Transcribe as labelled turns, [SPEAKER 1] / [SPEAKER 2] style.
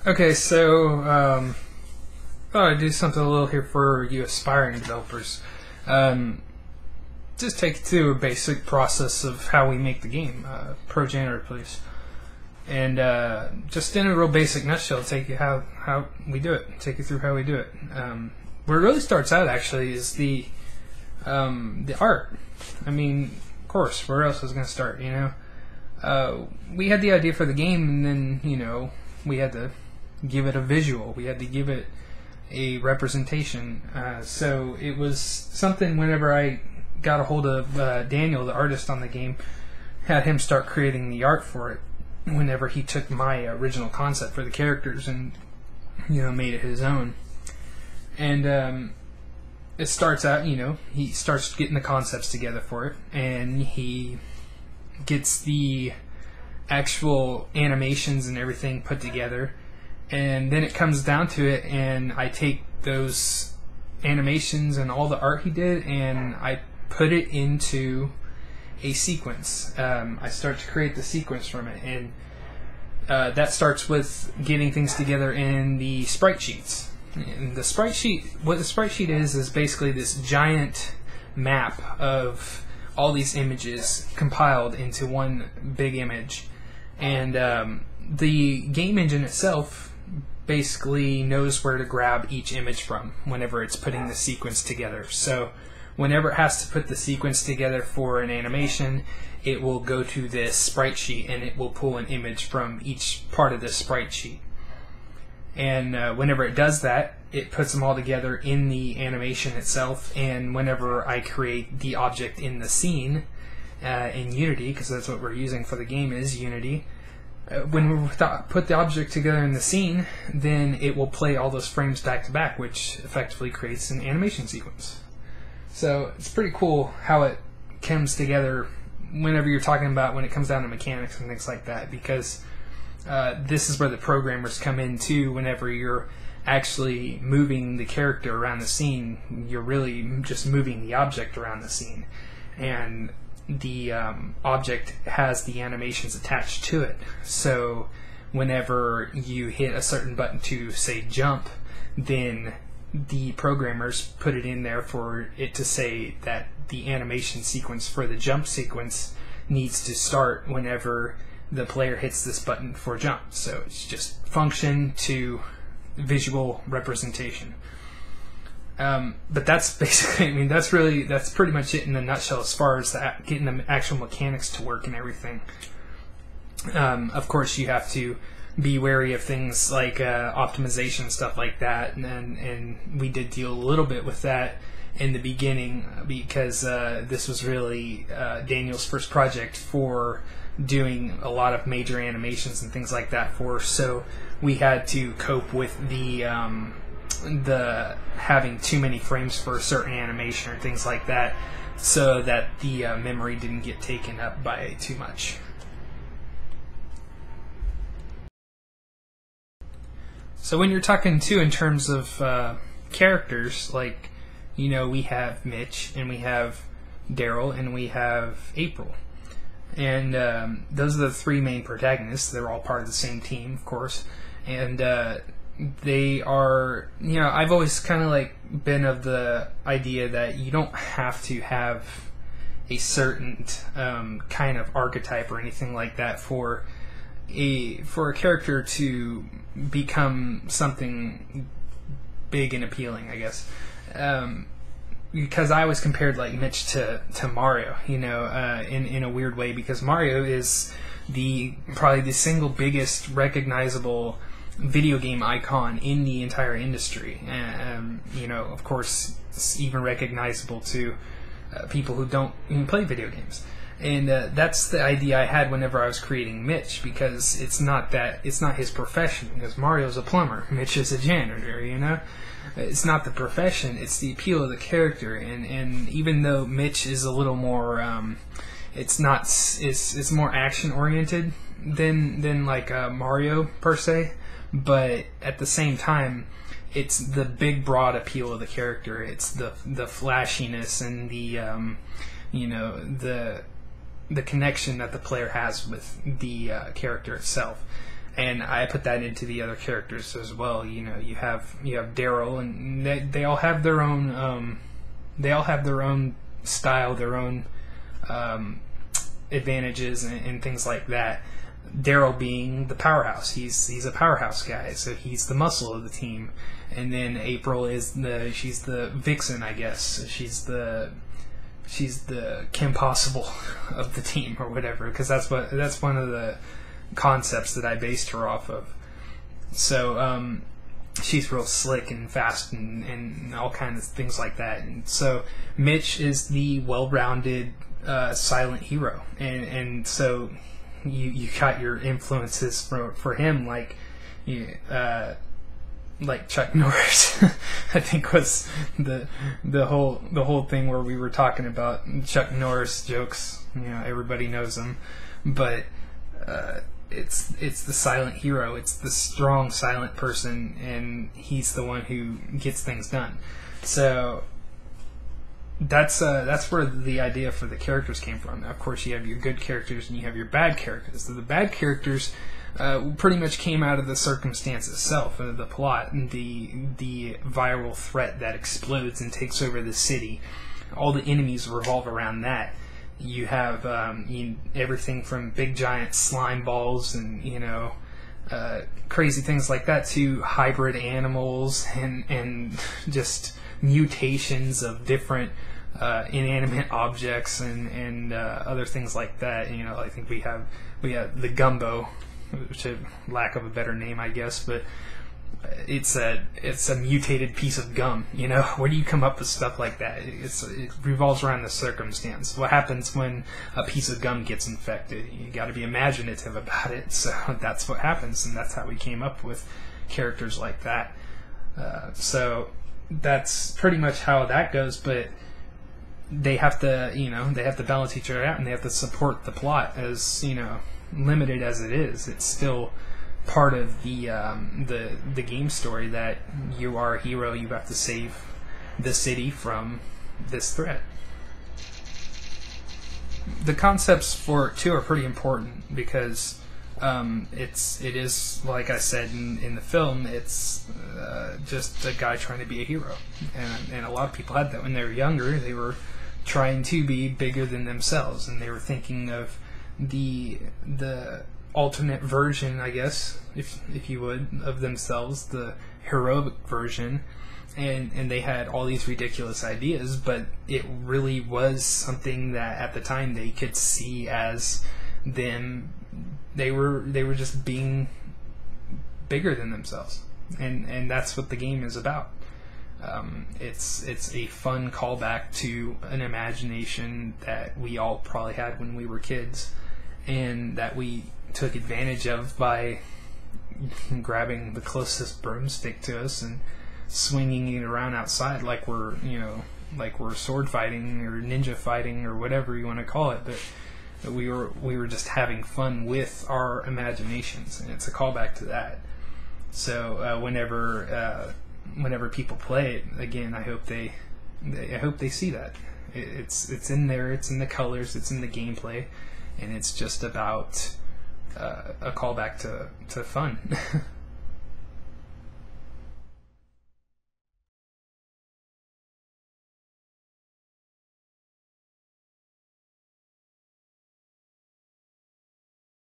[SPEAKER 1] Okay, so thought I'd do something a little here for you aspiring developers. Just take you through a basic process of how we make the game. Pro Janitor, please. And just in a real basic nutshell, take you how we do it. Take you through how we do it. Where it really starts out actually is the art. I mean, of course, where else is it going to start? You know, we had the idea for the game, and then we had to give it a visual. We had to give it a representation. So it was something. Whenever I got a hold of Daniel, the artist on the game, had him start creating the art for it. Whenever he took my original concept for the characters and made it his own. And it starts out, he starts getting the concepts together for it, and he gets the actual animations and everything put together, and then it comes down to it, and I take those animations and all the art he did, and I put it into a sequence. I start to create the sequence from it, and that starts with getting things together in the sprite sheets. And the sprite sheet, what the sprite sheet is basically this giant map of all these images compiled into one big image. And the game engine itself basically knows where to grab each image from whenever it's putting the sequence together. So whenever it has to put the sequence together for an animation, it will go to this sprite sheet and it will pull an image from each part of this sprite sheet. And whenever it does that, it puts them all together in the animation itself. And whenever I create the object in the scene in Unity, because that's what we're using for the game is Unity, when we put the object together in the scene, then it will play all those frames back to back, which effectively creates an animation sequence. So it's pretty cool how it comes together whenever you're talking about when it comes down to mechanics and things like that, because this is where the programmers come in too. Whenever you're actually moving the character around the scene, you're really just moving the object around the scene, and the object has the animations attached to it. So whenever you hit a certain button to say jump, then the programmers put it in there for it to say that the animation sequence for the jump sequence needs to start whenever the player hits this button for jump. So it's just function to visual representation. But that's basically, that's pretty much it in a nutshell as far as getting the actual mechanics to work and everything. Of course, you have to be wary of things like optimization and stuff like that, and we did deal a little bit with that in the beginning, because this was really Daniel's first project for doing a lot of major animations and things like that for, so we had to cope with the having too many frames for a certain animation or things like that, so that the memory didn't get taken up by too much. So when you're talking too in terms of characters, like, we have Mitch, and we have Daryl, and we have April. And those are the three main protagonists. They're all part of the same team, of course. And they are, I've always kind of been of the idea that you don't have to have a certain kind of archetype or anything like that for a character to become something big and appealing, I guess. Because I always compared Mitch to Mario, in a weird way, because Mario is probably the single biggest recognizable video game icon in the entire industry. Of course, it's even recognizable to people who don't even play video games. And that's the idea I had whenever I was creating Mitch, because it's not his profession, because Mario's a plumber, Mitch is a janitor, It's not the profession, it's the appeal of the character. And even though Mitch is a little more it's more action oriented than Mario per se, but at the same time it's the big broad appeal of the character. It's the flashiness and the connection that the player has with the character itself. and I put that into the other characters as well. You know, you have Daryl, and they all have their own style, their own advantages and things like that. Daryl being the powerhouse, he's a powerhouse guy, so he's the muscle of the team. And then April she's the vixen, I guess. She's the Kim Possible of the team, or whatever, because that's one of the concepts that I based her off of. So she's real slick and fast and all kinds of things like that. And so Mitch is the well-rounded silent hero, and so you got your influences for him, like Chuck Norris. I think was the whole thing where we were talking about Chuck Norris jokes. You know, everybody knows him, but it's the silent hero. It's the strong silent person, and he's the one who gets things done. So that's where the idea for the characters came from. Now, of course, you have your good characters and you have your bad characters. So the bad characters pretty much came out of the circumstance itself, the plot, and the viral threat that explodes and takes over the city. All the enemies revolve around that. You have everything from big giant slime balls and crazy things like that to hybrid animals and just mutations of different inanimate objects and other things like that. You know, I think we have the gumbo, which is lack of a better name, I guess, but it's a mutated piece of gum. You know, where do you come up with stuff like that? It revolves around the circumstance. What happens when a piece of gum gets infected? You got to be imaginative about it. So that's what happens, and that's how we came up with characters like that. So that's pretty much how that goes. But they have to balance each other out, and they have to support the plot. As limited as it is, it's still part of the game story that you are a hero. You have to save the city from this threat. The concepts for it too are pretty important because it is like I said in the film. It's just a guy trying to be a hero, and a lot of people had that when they were younger. They were trying to be bigger than themselves, and they were thinking of the alternate version, I guess, if you would, of themselves, the heroic version, and they had all these ridiculous ideas, but it really was something that at the time they could see as them. They were just being bigger than themselves, and that's what the game is about. It's a fun callback to an imagination that we all probably had when we were kids, and that we took advantage of by grabbing the closest broomstick to us and swinging it around outside like we're sword fighting or ninja fighting or whatever you want to call it. But we were just having fun with our imaginations, and it's a callback to that. So whenever people play it again, I hope they see that it's in there, it's in the colors, it's in the gameplay, and it's just about a callback to fun.